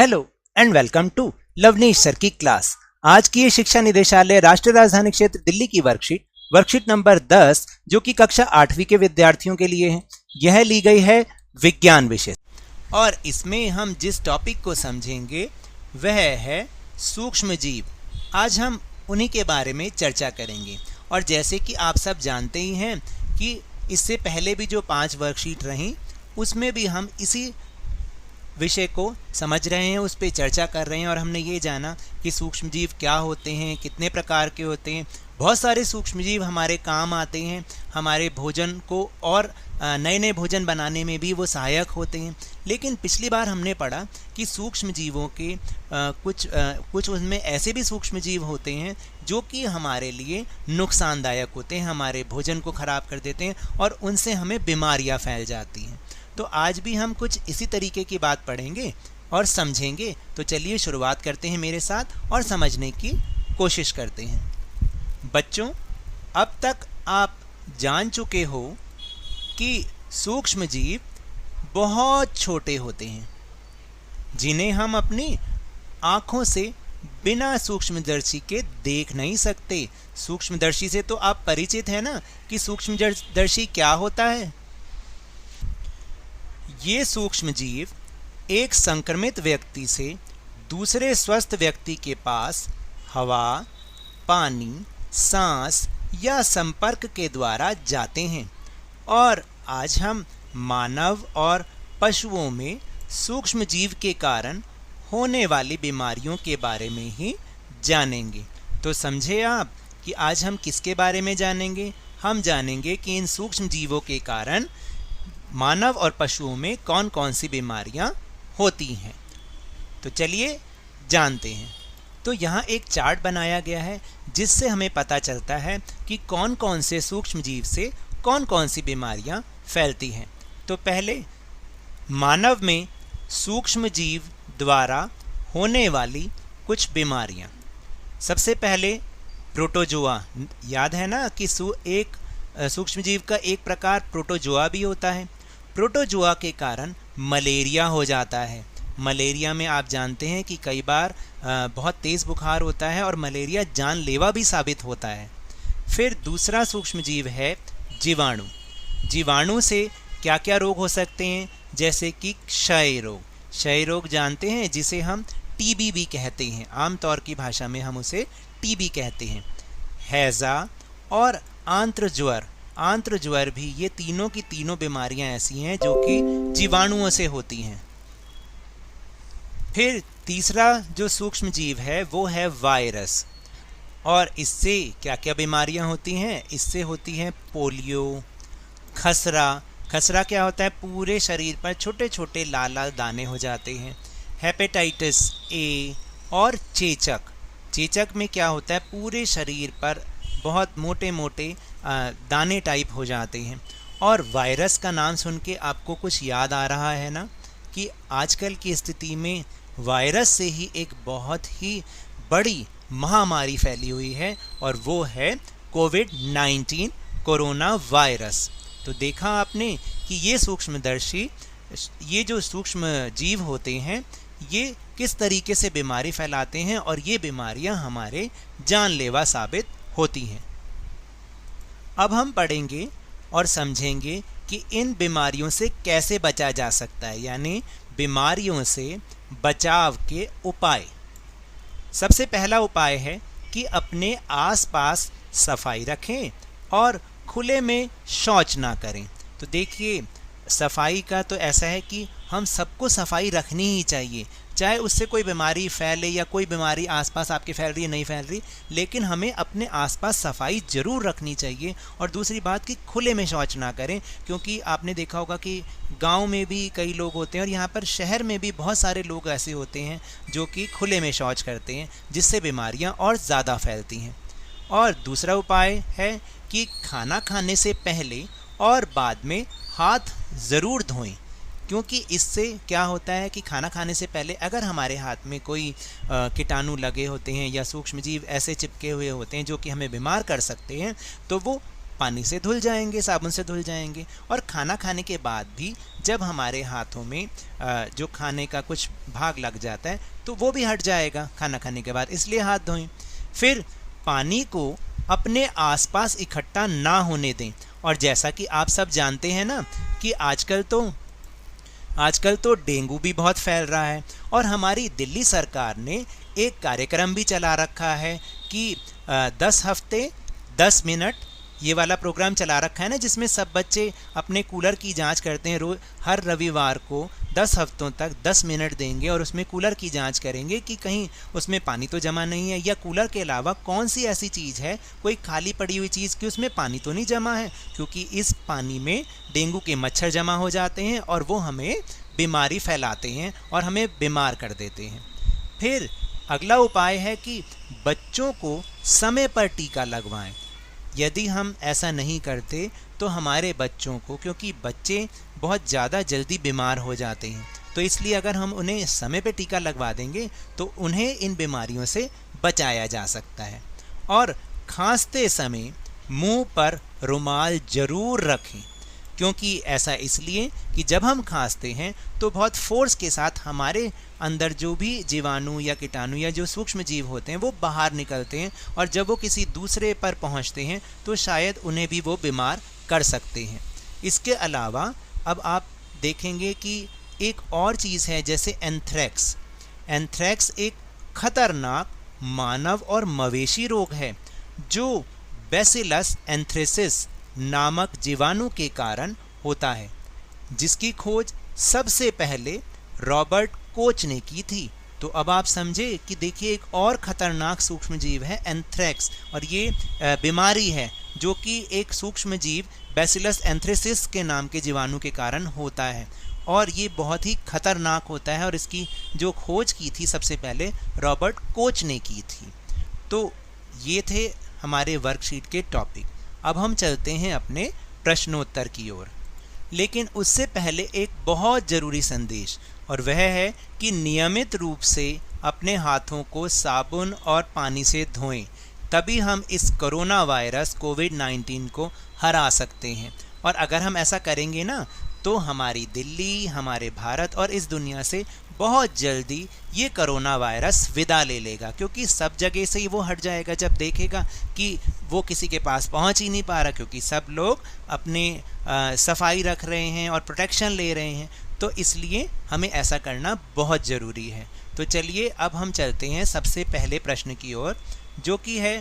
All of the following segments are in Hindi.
Hello and welcome to Lavneesh sir की क्लास। आज की ये शिक्षा निदेशालय राष्ट्रीय राजधानी क्षेत्र दिल्ली की वर्कशीट नंबर 10 जो कि कक्षा 8वीं के विद्यार्थियों के लिए है। यह ली गई है विज्ञान विषय और इसमें हम जिस टॉपिक को समझेंगे वह है सूक्ष्म जीव। आज हम उन्हीं के बारे में चर्चा करेंगे। और जैसे कि आप सब जानते ही हैं कि इससे पहले भी जो 5 वर्कशीट रहीं उसमें भी हम इसी विषय को समझ रहे हैं, उस पर चर्चा कर रहे हैं। और हमने ये जाना कि सूक्ष्मजीव क्या होते हैं, कितने प्रकार के होते हैं। बहुत सारे सूक्ष्मजीव हमारे काम आते हैं, हमारे भोजन को और नए नए भोजन बनाने में भी वो सहायक होते हैं। लेकिन पिछली बार हमने पढ़ा कि सूक्ष्मजीवों के कुछ उनमें ऐसे भी सूक्ष्मजीव होते हैं जो कि हमारे लिए नुकसानदायक होते हैं, हमारे भोजन को ख़राब कर देते हैं और उनसे हमें बीमारियां फैल जाती हैं। तो आज भी हम कुछ इसी तरीके की बात पढ़ेंगे और समझेंगे। तो चलिए शुरुआत करते हैं मेरे साथ और समझने की कोशिश करते हैं। बच्चों, अब तक आप जान चुके हो कि सूक्ष्मजीव बहुत छोटे होते हैं जिन्हें हम अपनी आँखों से बिना सूक्ष्मदर्शी के देख नहीं सकते। सूक्ष्मदर्शी से तो आप परिचित हैं ना कि सूक्ष्मदर्शी क्या होता है। ये सूक्ष्मजीव एक संक्रमित व्यक्ति से दूसरे स्वस्थ व्यक्ति के पास हवा, पानी, सांस या संपर्क के द्वारा जाते हैं। और आज हम मानव और पशुओं में सूक्ष्मजीव के कारण होने वाली बीमारियों के बारे में ही जानेंगे। तो समझे आप कि आज हम किसके बारे में जानेंगे। हम जानेंगे कि इन सूक्ष्मजीवों के कारण मानव और पशुओं में कौन कौन सी बीमारियां होती हैं। तो चलिए जानते हैं। तो यहाँ एक चार्ट बनाया गया है जिससे हमें पता चलता है कि कौन कौन से सूक्ष्मजीव से कौन कौन सी बीमारियां फैलती हैं। तो पहले मानव में सूक्ष्मजीव द्वारा होने वाली कुछ बीमारियां। सबसे पहले प्रोटोजोआ। याद है ना कि एक सूक्ष्मजीव का एक प्रकार प्रोटोजोआ भी होता है। प्रोटोजोआ के कारण मलेरिया हो जाता है। मलेरिया में आप जानते हैं कि कई बार बहुत तेज़ बुखार होता है और मलेरिया जानलेवा भी साबित होता है। फिर दूसरा सूक्ष्मजीव है जीवाणु। जीवाणु से क्या क्या रोग हो सकते हैं, जैसे कि क्षय रोग। क्षय रोग जानते हैं जिसे हम टीबी भी कहते हैं, आमतौर की भाषा में हम उसे टीबी कहते हैं। हैज़ा और आंत्रज्वर। आंत्रज्वर भी, ये तीनों की तीनों बीमारियां ऐसी हैं जो कि जीवाणुओं से होती हैं। फिर तीसरा जो सूक्ष्मजीव है वो है वायरस। और इससे क्या क्या बीमारियां होती हैं। इससे होती हैं पोलियो, खसरा। खसरा क्या होता है, पूरे शरीर पर छोटे छोटे लाल लाल दाने हो जाते हैं। हेपेटाइटिस ए और चेचक। चेचक में क्या होता है, पूरे शरीर पर बहुत मोटे मोटे दाने टाइप हो जाते हैं। और वायरस का नाम सुन के आपको कुछ याद आ रहा है ना कि आजकल की स्थिति में वायरस से ही एक बहुत ही बड़ी महामारी फैली हुई है और वो है कोविड-19 कोरोना वायरस। तो देखा आपने कि ये सूक्ष्मदर्शी, ये जो सूक्ष्म जीव होते हैं, ये किस तरीके से बीमारी फैलाते हैं और ये बीमारियां हमारे जानलेवा साबित होती हैं। अब हम पढ़ेंगे और समझेंगे कि इन बीमारियों से कैसे बचा जा सकता है, यानी बीमारियों से बचाव के उपाय। सबसे पहला उपाय है कि अपने आसपास सफाई रखें और खुले में शौच ना करें। तो देखिए, सफाई का तो ऐसा है कि हम सबको सफाई रखनी ही चाहिए, चाहे उससे कोई बीमारी फैले या कोई बीमारी आसपास आपके फैल रही है नहीं फैल रही, लेकिन हमें अपने आसपास सफाई ज़रूर रखनी चाहिए। और दूसरी बात कि खुले में शौच ना करें, क्योंकि आपने देखा होगा कि गांव में भी कई लोग होते हैं और यहाँ पर शहर में भी बहुत सारे लोग ऐसे होते हैं जो कि खुले में शौच करते हैं, जिससे बीमारियाँ और ज़्यादा फैलती हैं। और दूसरा उपाय है कि खाना खाने से पहले और बाद में हाथ ज़रूर धोएं, क्योंकि इससे क्या होता है कि खाना खाने से पहले अगर हमारे हाथ में कोई कीटाणु लगे होते हैं या सूक्ष्मजीव ऐसे चिपके हुए होते हैं जो कि हमें बीमार कर सकते हैं, तो वो पानी से धुल जाएंगे, साबुन से धुल जाएंगे। और खाना खाने के बाद भी जब हमारे हाथों में जो खाने का कुछ भाग लग जाता है तो वो भी हट जाएगा खाना खाने के बाद, इसलिए हाथ धोएं। फिर पानी को अपने आसपास इकट्ठा ना होने दें। और जैसा कि आप सब जानते हैं ना कि आजकल तो डेंगू भी बहुत फैल रहा है, और हमारी दिल्ली सरकार ने एक कार्यक्रम भी चला रखा है कि 10 हफ्ते 10 मिनट ये वाला प्रोग्राम चला रखा है ना, जिसमें सब बच्चे अपने कूलर की जांच करते हैं। रोज हर रविवार को 10 हफ्तों तक 10 मिनट देंगे और उसमें कूलर की जांच करेंगे कि कहीं उसमें पानी तो जमा नहीं है, या कूलर के अलावा कौन सी ऐसी चीज़ है, कोई खाली पड़ी हुई चीज़ कि उसमें पानी तो नहीं जमा है, क्योंकि इस पानी में डेंगू के मच्छर जमा हो जाते हैं और वो हमें बीमारी फैलाते हैं और हमें बीमार कर देते हैं। फिर अगला उपाय है कि बच्चों को समय पर टीका लगवाएं। यदि हम ऐसा नहीं करते तो हमारे बच्चों को, क्योंकि बच्चे बहुत ज़्यादा जल्दी बीमार हो जाते हैं, तो इसलिए अगर हम उन्हें समय पे टीका लगवा देंगे तो उन्हें इन बीमारियों से बचाया जा सकता है। और खांसते समय मुंह पर रुमाल ज़रूर रखें, क्योंकि ऐसा इसलिए कि जब हम खांसते हैं तो बहुत फोर्स के साथ हमारे अंदर जो भी जीवाणु या कीटाणु या जो सूक्ष्म जीव होते हैं वो बाहर निकलते हैं, और जब वो किसी दूसरे पर पहुंचते हैं तो शायद उन्हें भी वो बीमार कर सकते हैं। इसके अलावा अब आप देखेंगे कि एक और चीज़ है, जैसे एंथ्रेक्स। एंथ्रेक्स एक खतरनाक मानव और मवेशी रोग है जो बैसिलस एंथ्रेसिस नामक जीवाणु के कारण होता है, जिसकी खोज सबसे पहले रॉबर्ट कोच ने की थी। तो अब आप समझे कि देखिए एक और ख़तरनाक सूक्ष्म जीव है एंथ्रेक्स, और ये बीमारी है जो कि एक सूक्ष्म जीव बैसिलस एंथ्रेसिस के नाम के जीवाणु के कारण होता है, और ये बहुत ही खतरनाक होता है, और इसकी जो खोज की थी सबसे पहले रॉबर्ट कोच ने की थी। तो ये थे हमारे वर्कशीट के टॉपिक। अब हम चलते हैं अपने प्रश्नोत्तर की ओर, लेकिन उससे पहले एक बहुत ज़रूरी संदेश, और वह है कि नियमित रूप से अपने हाथों को साबुन और पानी से धोएं, तभी हम इस कोरोना वायरस कोविड-19 को हरा सकते हैं। और अगर हम ऐसा करेंगे ना तो हमारी दिल्ली, हमारे भारत और इस दुनिया से बहुत जल्दी ये कोरोना वायरस विदा ले लेगा, क्योंकि सब जगह से ही वो हट जाएगा जब देखेगा कि वो किसी के पास पहुंच ही नहीं पा रहा, क्योंकि सब लोग अपने सफाई रख रहे हैं और प्रोटेक्शन ले रहे हैं। तो इसलिए हमें ऐसा करना बहुत ज़रूरी है। तो चलिए अब हम चलते हैं सबसे पहले प्रश्न की ओर, जो कि है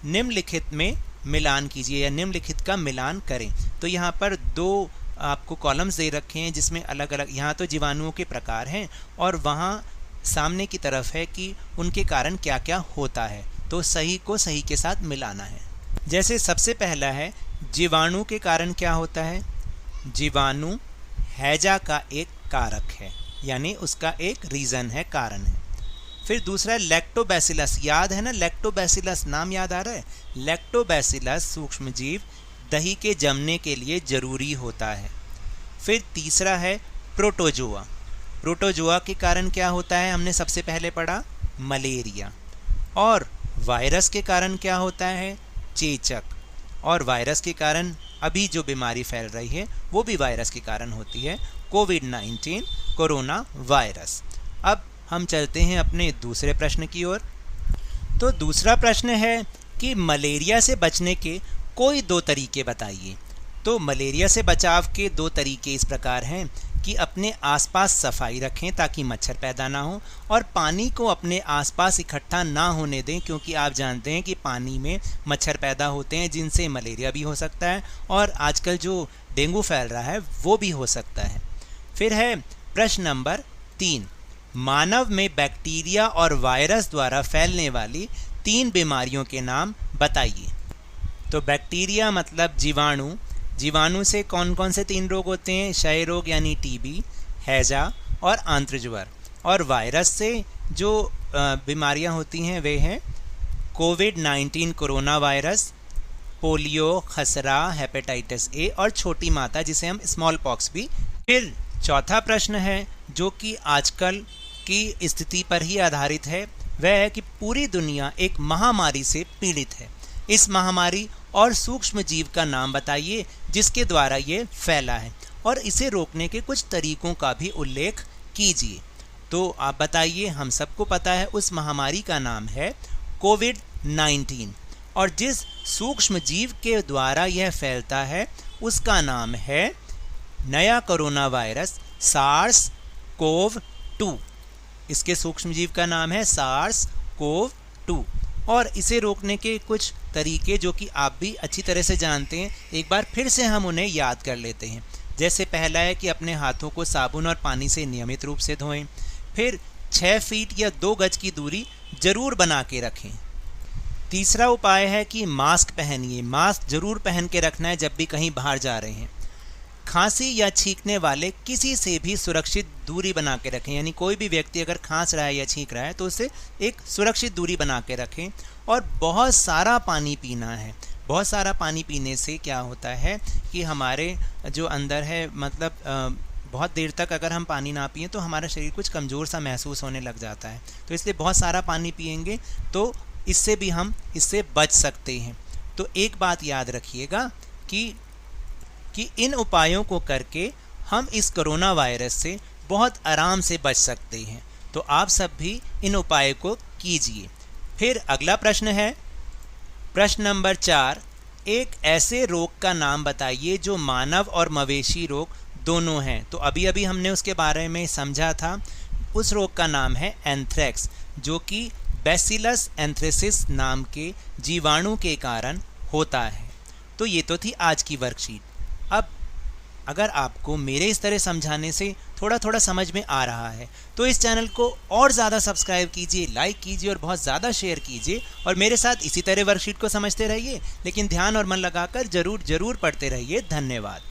निम्नलिखित में मिलान कीजिए या निम्नलिखित का मिलान करें। तो यहाँ पर दो आपको कॉलम्स दे रखे हैं जिसमें अलग अलग, यहाँ तो जीवाणुओं के प्रकार हैं और वहाँ सामने की तरफ है कि उनके कारण क्या क्या होता है। तो सही को सही के साथ मिलाना है। जैसे सबसे पहला है जीवाणु के कारण क्या होता है। जीवाणु हैजा का एक कारक है, यानी उसका एक रीज़न है, कारण है। फिर दूसरा है लैक्टोबैसिलस। याद है ना, लैक्टोबैसिलस नाम याद आ रहा है। लैक्टोबैसिलस सूक्ष्म जीव दही के जमने के लिए ज़रूरी होता है। फिर तीसरा है प्रोटोजोआ। प्रोटोजोआ के कारण क्या होता है, हमने सबसे पहले पढ़ा मलेरिया। और वायरस के कारण क्या होता है, चेचक। और वायरस के कारण अभी जो बीमारी फैल रही है वो भी वायरस के कारण होती है, कोविड-19 कोरोना वायरस। अब हम चलते हैं अपने दूसरे प्रश्न की ओर। तो दूसरा प्रश्न है कि मलेरिया से बचने के कोई दो तरीके बताइए। तो मलेरिया से बचाव के दो तरीके इस प्रकार हैं कि अपने आसपास सफाई रखें ताकि मच्छर पैदा ना हो, और पानी को अपने आसपास इकट्ठा ना होने दें, क्योंकि आप जानते हैं कि पानी में मच्छर पैदा होते हैं जिनसे मलेरिया भी हो सकता है और आजकल जो डेंगू फैल रहा है वो भी हो सकता है। फिर है प्रश्न नंबर 3, मानव में बैक्टीरिया और वायरस द्वारा फैलने वाली 3 बीमारियों के नाम बताइए। तो बैक्टीरिया मतलब जीवाणु। जीवाणु से कौन कौन से 3 रोग होते हैं, क्षय रोग यानी टीबी, हैजा और आंत्रज्वर। और वायरस से जो बीमारियां होती हैं वे हैं कोविड-19 कोरोना वायरस, पोलियो, खसरा, हेपेटाइटिस ए और छोटी माता जिसे हम स्मॉल पॉक्स भी। फिर चौथा प्रश्न है जो कि आजकल की स्थिति पर ही आधारित है, वह है कि पूरी दुनिया एक महामारी से पीड़ित है। इस महामारी और सूक्ष्म जीव का नाम बताइए जिसके द्वारा ये फैला है, और इसे रोकने के कुछ तरीकों का भी उल्लेख कीजिए। तो आप बताइए, हम सबको पता है उस महामारी का नाम है कोविड-19, और जिस सूक्ष्म जीव के द्वारा यह फैलता है उसका नाम है नया कोरोना वायरस SARS-CoV-2। इसके सूक्ष्म जीव का नाम है SARS-CoV-2, और इसे रोकने के कुछ तरीके जो कि आप भी अच्छी तरह से जानते हैं, एक बार फिर से हम उन्हें याद कर लेते हैं। जैसे पहला है कि अपने हाथों को साबुन और पानी से नियमित रूप से धोएं। फिर 6 फीट या 2 गज की दूरी जरूर बना के रखें। तीसरा उपाय है कि मास्क पहनिए, मास्क जरूर पहन के रखना है जब भी कहीं बाहर जा रहे हैं। खांसी या छींकने वाले किसी से भी सुरक्षित दूरी बना के रखें, यानी कोई भी व्यक्ति अगर खांस रहा है या छींक रहा है तो उससे एक सुरक्षित दूरी बना के रखें। और बहुत सारा पानी पीना है। बहुत सारा पानी पीने से क्या होता है कि हमारे जो अंदर है, मतलब बहुत देर तक अगर हम पानी ना पिएं तो हमारा शरीर कुछ कमज़ोर सा महसूस होने लग जाता है। तो इसलिए बहुत सारा पानी पिएंगे तो इससे भी हम इससे बच सकते हैं। तो एक बात याद रखिएगा कि इन उपायों को करके हम इस कोरोना वायरस से बहुत आराम से बच सकते हैं। तो आप सब भी इन उपायों को कीजिए। फिर अगला प्रश्न है, प्रश्न नंबर 4, एक ऐसे रोग का नाम बताइए जो मानव और मवेशी रोग दोनों हैं। तो अभी अभी हमने उसके बारे में समझा था। उस रोग का नाम है एंथ्रेक्स, जो कि बैसिलस एंथ्रेसिस नाम के जीवाणु के कारण होता है। तो ये तो थी आज की वर्कशीट। अब अगर आपको मेरे इस तरह समझाने से थोड़ा थोड़ा समझ में आ रहा है तो इस चैनल को और ज़्यादा सब्सक्राइब कीजिए, लाइक कीजिए और बहुत ज़्यादा शेयर कीजिए, और मेरे साथ इसी तरह वर्कशीट को समझते रहिए, लेकिन ध्यान और मन लगाकर ज़रूर पढ़ते रहिए। धन्यवाद।